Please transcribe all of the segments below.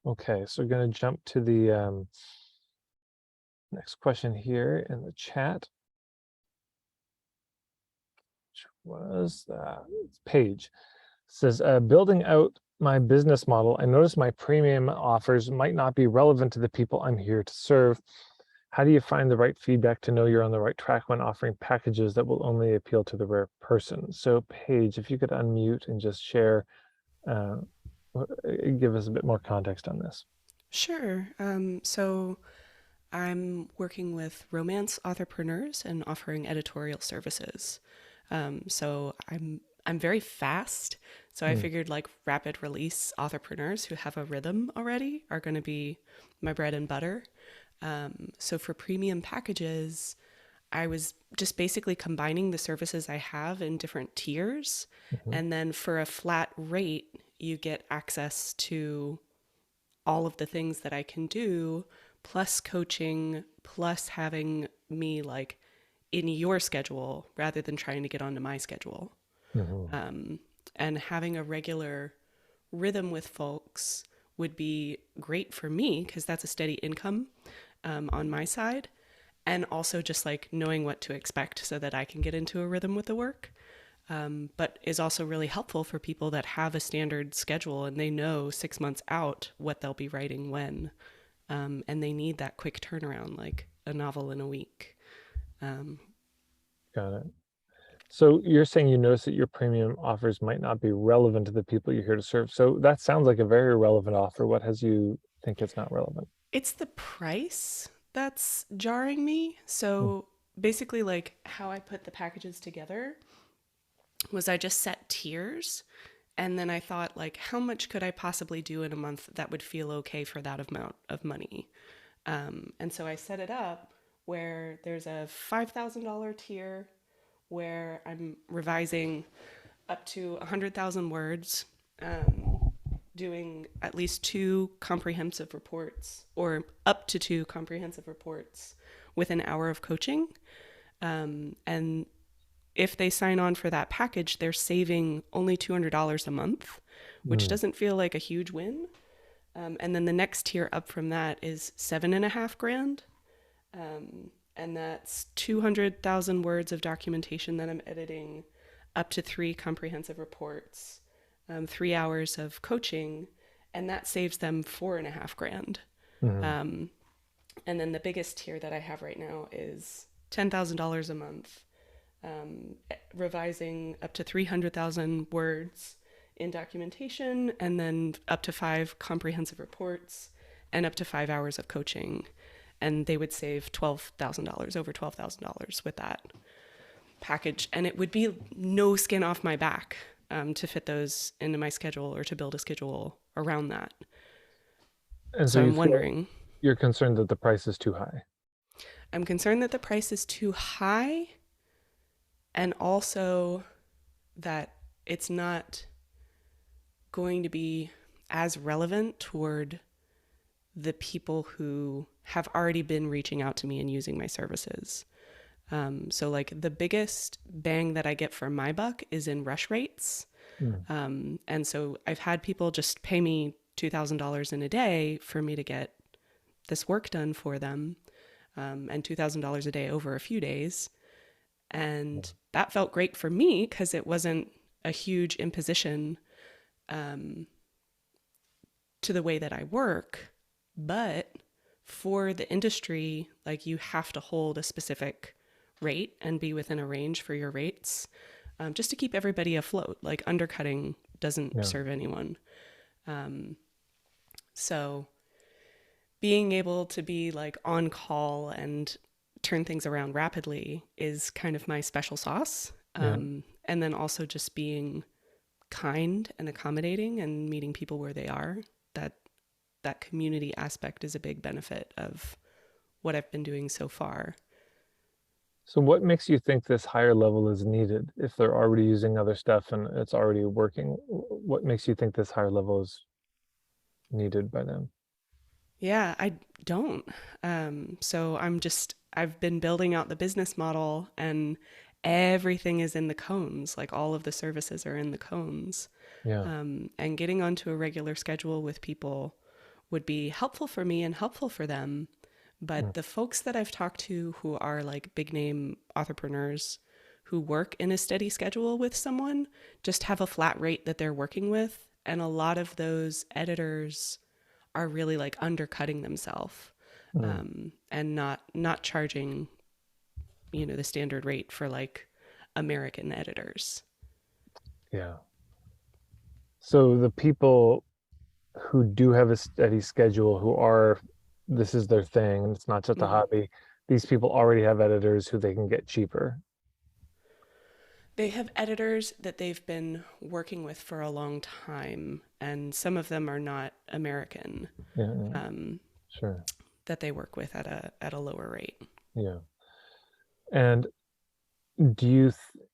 Okay, so we're going to jump to the next question here in the chat, which was Paige. Says, building out my business model, I noticed my premium offers might not be relevant to the people I'm here to serve. How do you find the right feedback to know you're on the right track when offering packages that will only appeal to the rare person? So Paige, if you could unmute and just share, uh, give us a bit more context on this. Sure. So I'm working with romance entrepreneurs and offering editorial services. So I'm very fast. So I Mm, figured like rapid release entrepreneurs who have a rhythm already are going to be my bread and butter. So for premium packages, I was just basically combining the services I have in different tiers. mhm, And then for a flat rate, you get access to all of the things that I can do, plus coaching, plus having me like in your schedule rather than trying to get onto my schedule. mhm. And having a regular rhythm with folks would be great for me because that's a steady income on my side. And also just like knowing what to expect so that I can get into a rhythm with the work. But is also really helpful for people that have a standard schedule and they know 6 months out what they'll be writing when. And they need that quick turnaround, like a novel in a week. Um, Got it. So you're saying you notice that your premium offers might not be relevant to the people you're here to serve. So that sounds like a very relevant offer. What has you think it's not relevant? it's the price that's jarring me. Mm, So basically, like how I put the packages together was I just set tiers. And then I thought, like, how much could I possibly do in a month that would feel okay for that amount of money? And so I set it up where there's a $5,000 tier where I'm revising up to 100,000 words, doing at least two comprehensive reports or up to two comprehensive reports with an hour of coaching. And if they sign on for that package, they're saving only $200 a month, which mm, doesn't feel like a huge win. And then the next tier up from that is 7.5 grand. And that's 200,000 words of documentation that I'm editing, up to three comprehensive reports, 3 hours of coaching, and that saves them 4.5 grand. mhm. Um, and then the biggest tier that I have right now is $10,000 a month, revising up to 300,000 words in documentation, and then up to five comprehensive reports and up to 5 hours of coaching. And they would save $12,000, over $12,000 with that package. And it would be no skin off my back to fit those into my schedule or to build a schedule around that. And so So you I'm feel wondering, you're concerned that the price is too high. I'm concerned that the price is too high and also that it's not going to be as relevant toward the people who have already been reaching out to me and using my services. So, like, the biggest bang that I get for my buck is in rush rates. Mm, And so I've had people just pay me $2,000 in a day for me to get this work done for them, and $2,000 a day over a few days. yeah. And that felt great for me because it wasn't a huge imposition to the way that I work. But for the industry, like, you have to hold a specific rate and be within a range for your rates, just to keep everybody afloat. Like, undercutting doesn't Yeah. serve anyone. So being able to be like on call and turn things around rapidly is kind of my special sauce. Yeah. And then also just being kind and accommodating and meeting people where they are. That that community aspect is a big benefit of what I've been doing so far. So what makes you think this higher level is needed if they're already using other stuff and it's already working? What makes you think this higher level is needed by them? Yeah, I don't. So I've been building out the business model and everything is in the cones. Like, all of the services are in the cones. Yeah. And getting onto a regular schedule with people would be helpful for me and helpful for them. Mm, But the folks that I've talked to who are like big name entrepreneurs who work in a steady schedule with someone just have a flat rate that they're working with. And a lot of those editors are really like undercutting themselves, mm, and not charging, the standard rate for like American editors. yeah. So the people who do have a steady schedule, who are, this is their thing, and it's not just a Mm. hobby, these people already have editors who they can get cheaper. They have editors that they've been working with for a long time, and some of them are not American, Yeah, yeah, um, sure. that they work with at a lower rate. Yeah. And do you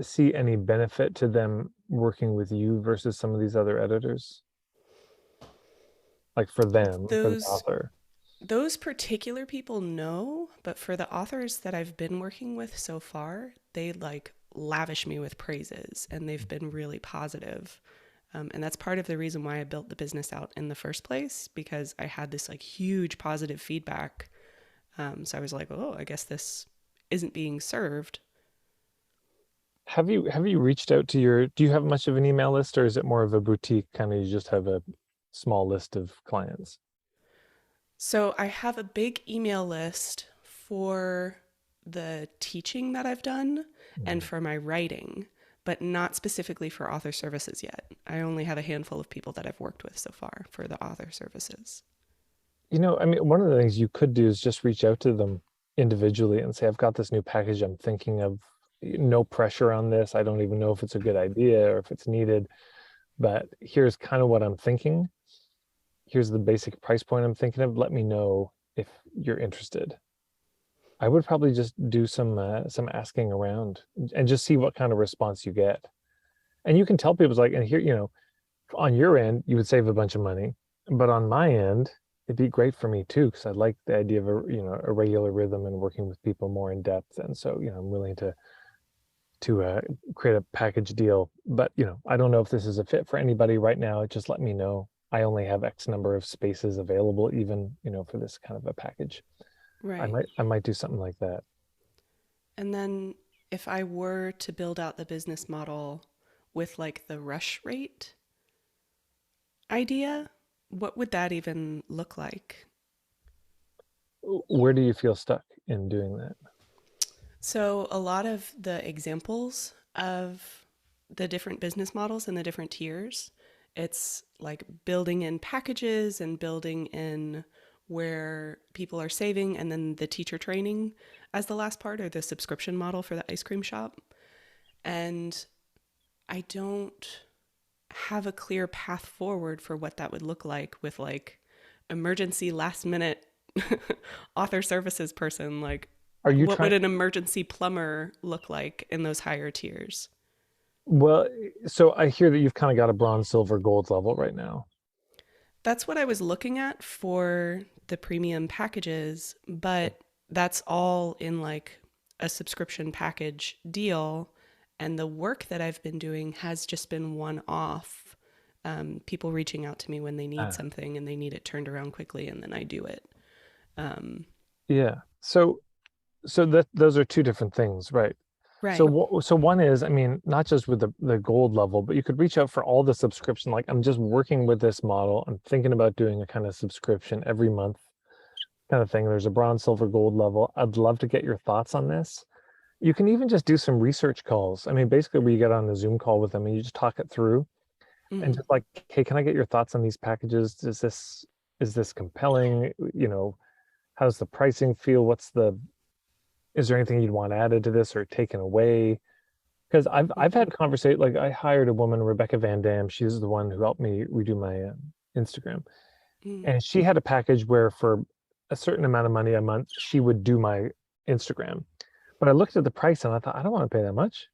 see any benefit to them working with you versus some of these other editors? Like for them, for the Those author? those particular people no, but for the authors that I've been working with so far, they like lavish me with praises, and they've been really positive. And that's part of the reason why I built the business out in the first place, because I had this like huge positive feedback. So I was like, oh, I guess this isn't being served. Have you reached out to your, do you have much of an email list, or is it more of a boutique kind of, you just have a small list of clients? So I have a big email list for the teaching that I've done and Mhm. for my writing, but not specifically for author services yet. I only have a handful of people that I've worked with so far for the author services. I mean, one of the things you could do is just reach out to them individually and say, I've got this new package I'm thinking of. No pressure on this. I don't even know if it's a good idea or if it's needed, but here's kind of what I'm thinking. Here's the basic price point I'm thinking of. Let me know if you're interested. I would probably just do some asking around and just see what kind of response you get. And you can tell people, it's like, and here, on your end, you would save a bunch of money, but on my end, it'd be great for me too, because I like the idea of a regular rhythm and working with people more in depth. And so, I'm willing to create a package deal. But I don't know if this is a fit for anybody right now. Just let me know. I only have X number of spaces available, even for this kind of a package. I Right. might I might do something like that. And then if I were to build out the business model with like the rush rate idea, what would that even look like? Where do you feel stuck in doing that? So, a lot of the examples of the different business models and the different tiers, it's like building in packages and building in where people are saving, and then the teacher training as the last part, or the subscription model for the ice cream shop. And I don't have a clear path forward for what that would look like with like emergency last minute author services person. Like, Are you what would trying? an emergency plumber look like in those higher tiers? Well, so I hear that you've kind of got a bronze, silver, gold level right now. That's what I was looking at for the premium packages, but that's all in like a subscription package deal. And the work that I've been doing has just been one off. People reaching out to me when they need Ah, something and they need it turned around quickly, and then I do it. Um, yeah. So that those are two different things, right? So right. so one is, I mean, not just with the gold level, but you could reach out for all the subscription. Like, I'm just working with this model. I'm thinking about doing a kind of subscription every month kind of thing. There's a bronze, silver, gold level. I'd love to get your thoughts on this. You can even just do some research calls. I mean, basically, where you get on a Zoom call with them and you just talk it through and Mm-hmm. just like, hey, can I get your thoughts on these packages? Is this compelling? How's the pricing feel? Is there anything you'd want added to this or taken away? Because I've Mm-hmm. had conversation, like I hired a woman, Rebecca Van Dam. She's the one who helped me redo my Instagram, Mm-hmm. and she had a package where for a certain amount of money a month she would do my Instagram. But I looked at the price and I thought, I don't want to pay that much,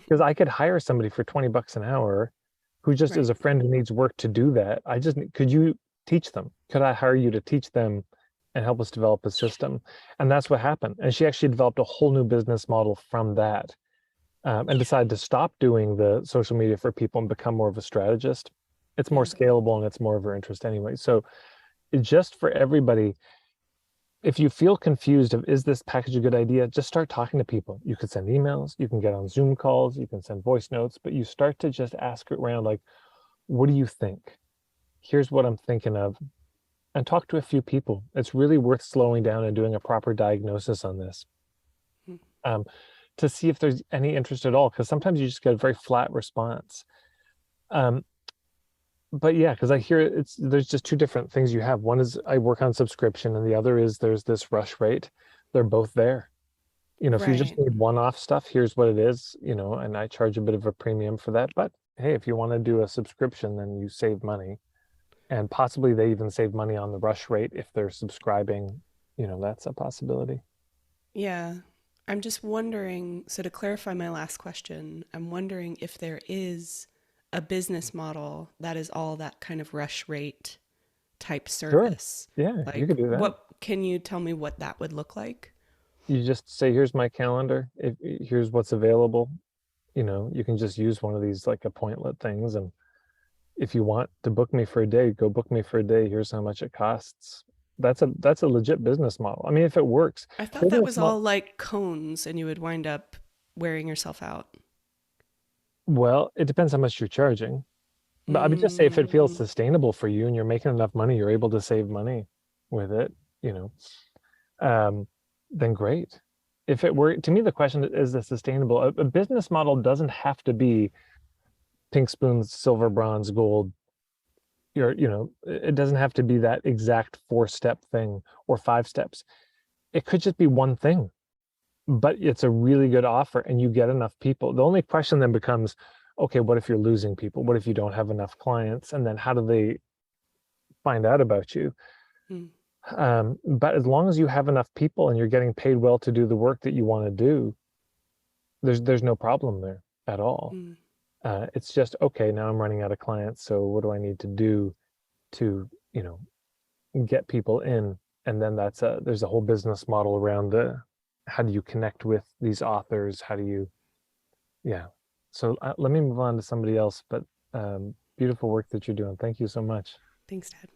because I could hire somebody for 20 bucks an hour who just is Right. a friend who needs work to do that. Could you teach them? Could I hire you to teach them and help us develop a system? And that's what happened. And she actually developed a whole new business model from that, and decided to stop doing the social media for people and become more of a strategist. It's more Yeah. scalable and it's more of her interest anyway. So just for everybody, if you feel confused of is this package a good idea, just start talking to people. You could send emails, you can get on Zoom calls, you can send voice notes, but you start to just ask around like, what do you think? Here's what I'm thinking of, and talk to a few people. It's really worth slowing down and doing a proper diagnosis on this, Mm. um, to see if there's any interest at all, because sometimes you just get a very flat response. Um, but yeah, because I hear there's just two different things you have. One is I work on subscription, and the other is there's this rush rate. They're both there. If you just Right. need one-off stuff, here's what it is, and I charge a bit of a premium for that. But hey, if you want to do a subscription, then you save money. And possibly they even save money on the rush rate if they're subscribing. That's a possibility. Yeah. I'm just wondering, so to clarify my last question, I'm wondering if there is a business model that is all that kind of rush rate type Sure. service. Yeah, you Like, could do that. what can you tell me what that would look like? You just say, here's my calendar. Here's what's available. You can just use one of these like appointment things. And if you want to book me for a day, go book me for a day. Here's how much it costs. That's a legit business model. I mean, if it works, I thought creating that a was all small, like cones and you would wind up wearing yourself out. well, it depends how much you're charging. But I would just say if it feels Mm, sustainable for you and you're making enough money, you're able to save money with it, you know, um, then great. If it were, to me, the question is the sustainable. A business model doesn't have to be pink spoons, silver, bronze, gold. It doesn't have to be that exact four-step thing or five steps. It could just be one thing, but it's a really good offer and you get enough people. The only question then becomes, okay, what if you're losing people? What if you don't have enough clients? And then how do they find out about you? mm, But as long as you have enough people and you're getting paid well to do the work that you want to do, there's no problem there at all. mm. It's just, okay, now I'm running out of clients, so what do I need to do to, get people in? And then there's a whole business model around how do you connect with these authors? How do you, yeah. So let me move on to somebody else, but beautiful work that you're doing. Thank you so much. Thanks, Dad.